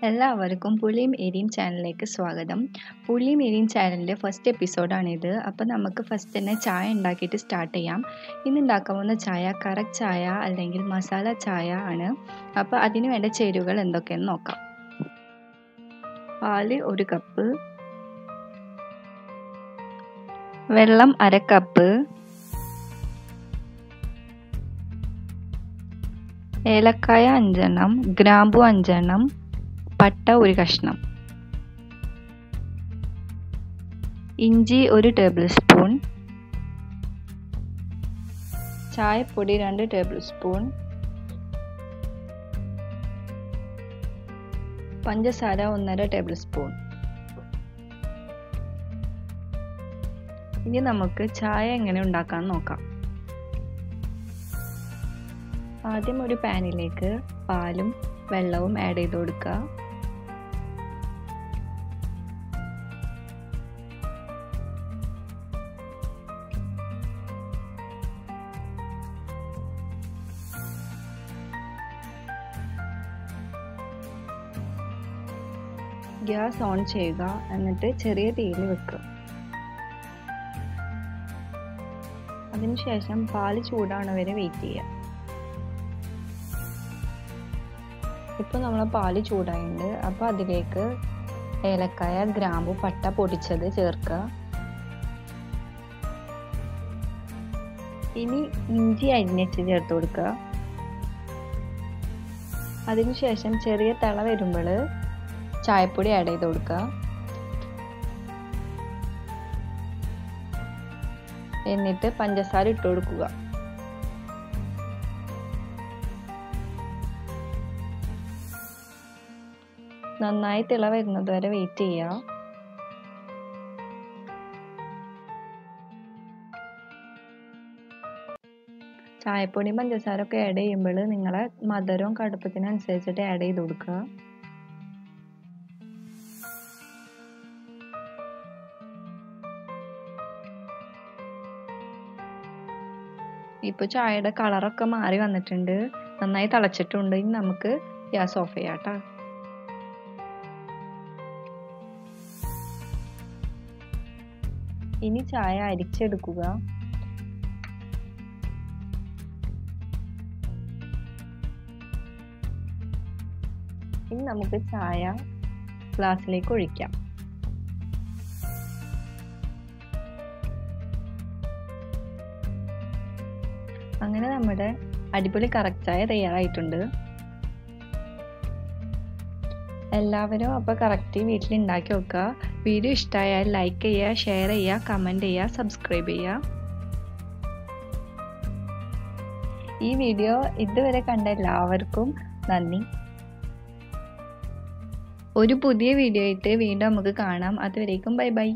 എല്ലാവർക്കും പുളിയും എരിയും ചാനലിലേക്ക് സ്വാഗതം. പുളിയും എരിയും ചാനലിൻ്റെ ഫസ്റ്റ് എപ്പിസോഡാണിത്. അപ്പോൾ നമുക്ക് ഫസ്റ്റ് തന്നെ ചായ ഉണ്ടാക്കിയിട്ട് സ്റ്റാർട്ട് ചെയ്യാം. ഇന്ന് ഉണ്ടാക്കാൻ പോകുന്ന ചായ കറക്റ്റ് ചായ അല്ലെങ്കിൽ മസാല ചായ ആണ്. അപ്പോൾ അതിന് വേണ്ട ചേരുവകൾ എന്തൊക്കെയെന്ന് നോക്കാം. പാല് 1 കപ്പ്, വെള്ളം 1/2 കപ്പ്, ഏലക്കായ 5 എണ്ണം, ഗ്രാമ്പു 5 എണ്ണം, പട്ട 1 കഷ്ണം, ഇഞ്ചി 1 ടേബിൾ സ്പൂൺ, ചായപ്പൊടി 2 ടേബിൾ സ്പൂൺ, പഞ്ചസാര 1.5 ടേബിൾ സ്പൂൺ. ഇനി നമുക്ക് ചായ എങ്ങനെ ഉണ്ടാക്കാൻ നോക്കാം. ആദ്യം ഒരു പാനിലേക്ക് പാലും വെള്ളവും ആഡ് ചെയ്ത് കൊടുക്കുക. ഗ്യാസ് ഓൺ ചെയ്യുക, എന്നിട്ട് ചെറിയ തീയിൽ വെക്കുക. അതിനുശേഷം പാല് ചൂടാവണ വരെ വെയിറ്റ് ചെയ്യുക. ഇപ്പോൾ നമ്മളെ പാല് ചൂടായിട്ടുണ്ട്. അപ്പോൾ അതിലേക്ക് ഏലക്കായ, ഗ്രാമ്പു, പട്ട പൊടിച്ചത് ചേർക്കുക. ഇനി ഇഞ്ചി അരിഞ്ഞിട്ട് ചേർത്ത് കൊടുക്കുക. അതിനുശേഷം ചെറിയ തിള വരുമ്പോൾ ചായപ്പൊടി ആഡ് ചെയ്ത് കൊടുക്കുക. എന്നിട്ട് പഞ്ചസാര ഇട്ട് കൊടുക്കുക. നന്നായി തിള വരുന്നത് വരെ വെയിറ്റ് ചെയ്യുക. ചായപ്പൊടിയും പഞ്ചസാര ഒക്കെ ആഡ് ചെയ്യുമ്പോൾ നിങ്ങളെ മധുരവും കടുപ്പത്തിനനുസരിച്ചിട്ട് ആഡ് ചെയ്ത് കൊടുക്കുക. ഇപ്പോൾ ചായയുടെ കളറൊക്കെ മാറി വന്നിട്ടുണ്ട്, നന്നായി തിളച്ചിട്ടുണ്ട്. ഇനി നമുക്ക് ഗ്യാസ് ഓഫ് ചെയ്യാം കേട്ടോ. ഇനി ചായ അരിച്ചെടുക്കുക. ഇനി നമുക്ക് ചായ ഗ്ലാസ്സിലേക്ക് ഒഴിക്കാം. അങ്ങനെ നമ്മുടെ അടിപൊളി കറക്റ്റ് ചായ തയ്യാറായിട്ടുണ്ട്. എല്ലാവരും അപ്പോൾ കറക്റ്റ് വീട്ടിൽ ഉണ്ടാക്കി വെക്കുക. വീഡിയോ ഇഷ്ടമായാൽ ലൈക്ക് ചെയ്യുക, ഷെയർ ചെയ്യുക, കമൻറ്റ് ചെയ്യുക, സബ്സ്ക്രൈബ് ചെയ്യുക. ഈ വീഡിയോ ഇതുവരെ കണ്ട എല്ലാവർക്കും നന്ദി. ഒരു പുതിയ വീഡിയോ ആയിട്ട് വീണ്ടും നമുക്ക് കാണാം. അതുവരേക്കും ബൈ ബൈ.